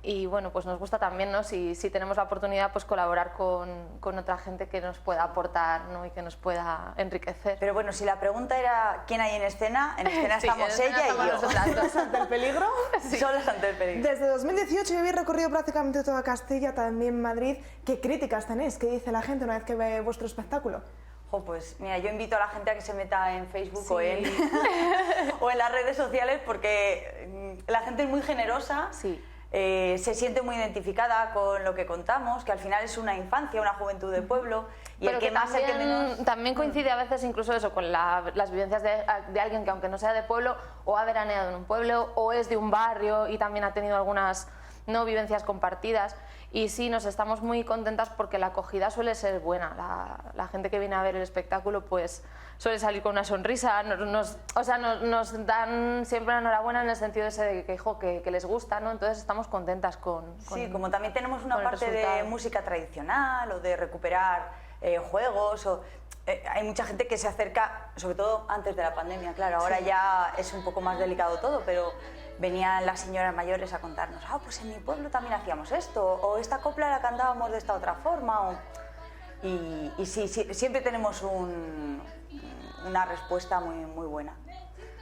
Y bueno, pues nos gusta también, ¿no?, si tenemos la oportunidad, pues colaborar con otra gente que nos pueda aportar, ¿no?, y que nos pueda enriquecer. Pero bueno, si la pregunta era ¿quién hay en escena? En escena Sí, estamos en escena ella y yo. ¿Solas ante el peligro? Sí. Solas ante el peligro. Desde 2018 habéis recorrido prácticamente toda Castilla, también Madrid. ¿Qué críticas tenéis? ¿Qué dice la gente una vez que ve vuestro espectáculo? Pues mira, yo invito a la gente a que se meta en Facebook o en las redes sociales, porque la gente es muy generosa. Sí. Se siente muy identificada con lo que contamos, que al final es una infancia, una juventud de pueblo, y pero el que más, el que menos. También coincide a veces incluso eso con las vivencias de alguien que, aunque no sea de pueblo, o ha veraneado en un pueblo o es de un barrio y también ha tenido algunas vivencias compartidas. Y sí, nos estamos muy contentas porque la acogida suele ser buena. La gente que viene a ver el espectáculo pues suele salir con una sonrisa, nos dan siempre la enhorabuena en el sentido ese de que les gusta, ¿no? Entonces estamos contentas con Sí, como también tenemos una parte de resultado. música tradicional o de recuperar juegos, hay mucha gente que se acerca, sobre todo antes de la pandemia, claro, ahora ya es un poco más delicado todo, pero venían las señoras mayores a contarnos, pues en mi pueblo también hacíamos esto, o esta copla la cantábamos de esta otra forma, y sí, siempre tenemos una respuesta muy buena.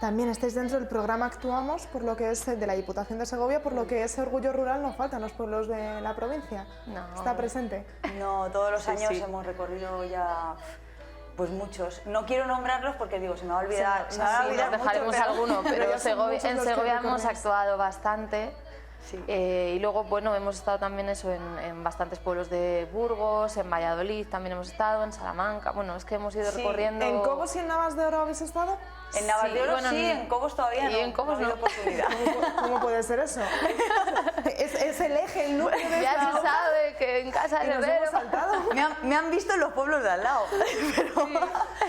También estáis dentro del programa Actuamos, por lo que es de la Diputación de Segovia, por lo que ese orgullo rural no falta en los pueblos de la provincia. No. ¿Está presente? No, todos los años sí. hemos recorrido ya pues muchos. No quiero nombrarlos porque digo, se me va a olvidar. Sí, nos dejaremos alguno, pero ya son muchos en los que Segovia hemos recorréis. actuado bastante. Sí. Y luego, bueno, hemos estado también en bastantes pueblos de Burgos, en Valladolid también hemos estado, en Salamanca. Bueno, es que hemos ido recorriendo. ¿En Cobos y en Navas de Oro habéis estado? En Navas de Oro bueno, sí, en Cobos todavía no. Y en Cobos no ha no. habido oportunidad. ¿Cómo puede ser eso? es el eje, el núcleo de Ya esta se obra. sabe que en casa Y de nos Herrero. hemos saltado. Me han visto en los pueblos de al lado. Pero,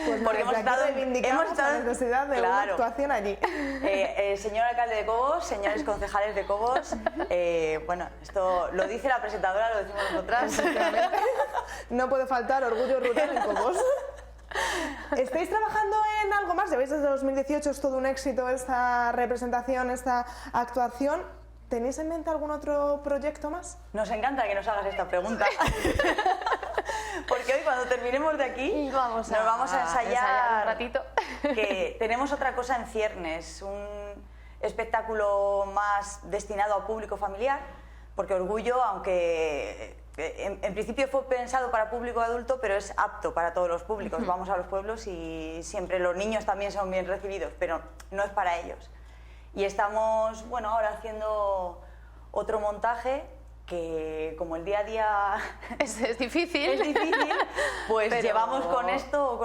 Pues porque hemos estado reivindicamos la necesidad de una actuación allí. Señor alcalde de Cobos, señores concejales de Cobos, bueno, esto lo dice la presentadora, lo decimos nosotras. No puede faltar orgullo rural en Cobos. ¿Estáis trabajando en algo más? Ya veis, desde 2018 es todo un éxito esta representación, esta actuación. ¿Tenéis en mente algún otro proyecto más? Nos encanta que nos hagas esta pregunta. Porque hoy cuando terminemos de aquí nos vamos a ensayar un ratito. Que tenemos otra cosa en ciernes, espectáculo más destinado a público familiar, porque Orgullo, aunque en principio fue pensado para público adulto, pero es apto para todos los públicos. Vamos a los pueblos y siempre los niños también son bien recibidos, pero no es para ellos. Y estamos, bueno, ahora haciendo otro montaje que, como el día a día es difícil, pues pero llevamos con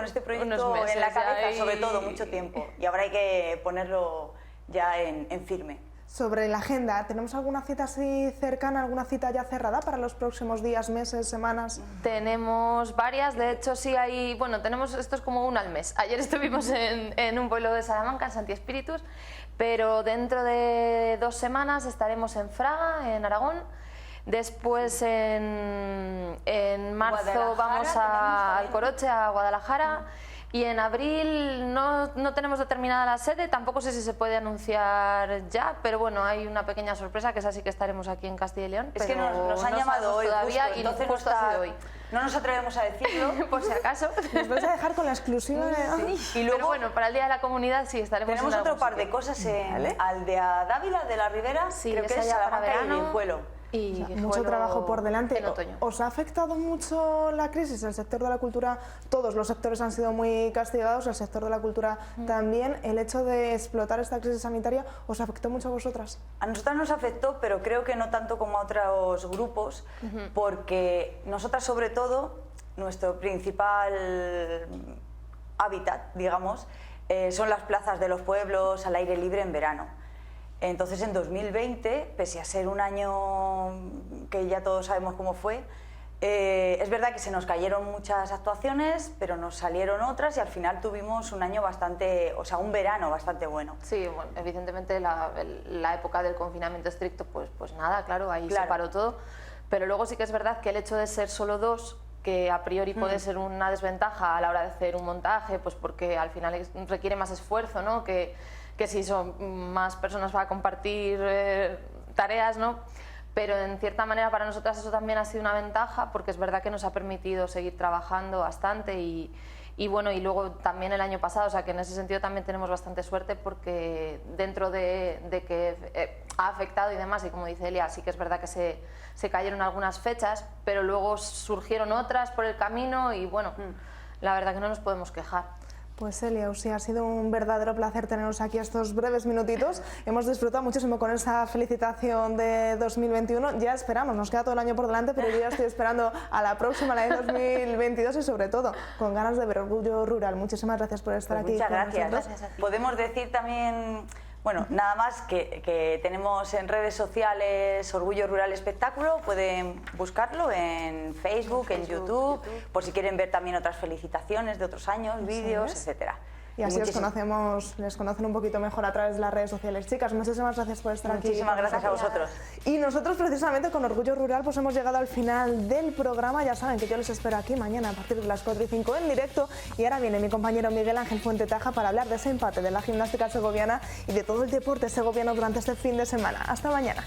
este proyecto en la cabeza, sobre todo, mucho tiempo. Y ahora hay que ponerlo ya en firme. Sobre la agenda, ¿tenemos alguna cita así cercana, alguna cita ya cerrada para los próximos días, meses, semanas? Tenemos varias, de hecho sí hay, bueno, tenemos, esto es como una al mes. Ayer estuvimos en un pueblo de Salamanca, en Santi Espíritus, pero dentro de 2 semanas estaremos en Fraga, en Aragón. Después en marzo vamos a Alcoroche, a Guadalajara. Y en abril no tenemos determinada la sede, tampoco sé si se puede anunciar ya, pero bueno, hay una pequeña sorpresa, que es así que estaremos aquí en Castilla y León. Es que nos han llamado hoy todavía, justo, y entonces justo ha sido hoy. No nos atrevemos a decirlo, por si acaso. Nos vais a dejar con la exclusiva. Y luego, pero bueno, para el Día de la Comunidad sí estaremos. Tenemos otro par de cosas en Aldea Dávila de la Ribera, sí, creo que es ya para verano, verano. Pueblo. Y mucho trabajo por delante. En otoño. ¿Os ha afectado mucho la crisis? El sector de la cultura, todos los sectores han sido muy castigados, el sector de la cultura también. ¿El hecho de explotar esta crisis sanitaria os afectó mucho a vosotras? A nosotras nos afectó, pero creo que no tanto como a otros grupos, porque nosotras, sobre todo, nuestro principal hábitat, digamos, son las plazas de los pueblos al aire libre en verano. Entonces, en 2020, pese a ser un año que ya todos sabemos cómo fue, es verdad que se nos cayeron muchas actuaciones, pero nos salieron otras y al final tuvimos un año bastante, o sea, un verano bastante bueno. Sí, bueno, evidentemente la época del confinamiento estricto, pues nada, claro, ahí se paró todo, pero luego sí que es verdad que el hecho de ser solo 2, que a priori puede ser una desventaja a la hora de hacer un montaje, pues porque al final requiere más esfuerzo, ¿no? Que si son más personas para compartir tareas, ¿no? Pero en cierta manera para nosotras eso también ha sido una ventaja, porque es verdad que nos ha permitido seguir trabajando bastante y bueno, y luego también el año pasado, o sea que en ese sentido también tenemos bastante suerte, porque dentro de que ha afectado y demás, y como dice Elia, sí que es verdad que se cayeron algunas fechas, pero luego surgieron otras por el camino y bueno, la verdad que no nos podemos quejar. Pues Elia, sí, ha sido un verdadero placer teneros aquí estos breves minutitos. Hemos disfrutado muchísimo con esa felicitación de 2021. Ya esperamos, nos queda todo el año por delante, pero yo ya estoy esperando a la próxima, la de 2022, y sobre todo con ganas de ver Orgullo Rural. Muchísimas gracias por estar aquí. Muchas gracias. Nosotros. Podemos decir también, bueno, nada más que tenemos en redes sociales Orgullo Rural Espectáculo, pueden buscarlo en Facebook, en YouTube, por si quieren ver también otras felicitaciones de otros años, vídeos, etcétera. Y así les conocen un poquito mejor a través de las redes sociales. Chicas, muchísimas gracias por estar aquí. Muchísimas gracias a vosotros. Y nosotros precisamente con Orgullo Rural pues hemos llegado al final del programa. Ya saben que yo les espero aquí mañana a partir de las 4 y 5 en directo. Y ahora viene mi compañero Miguel Ángel Fuentetaja para hablar de ese empate de la gimnástica segoviana y de todo el deporte segoviano durante este fin de semana. Hasta mañana.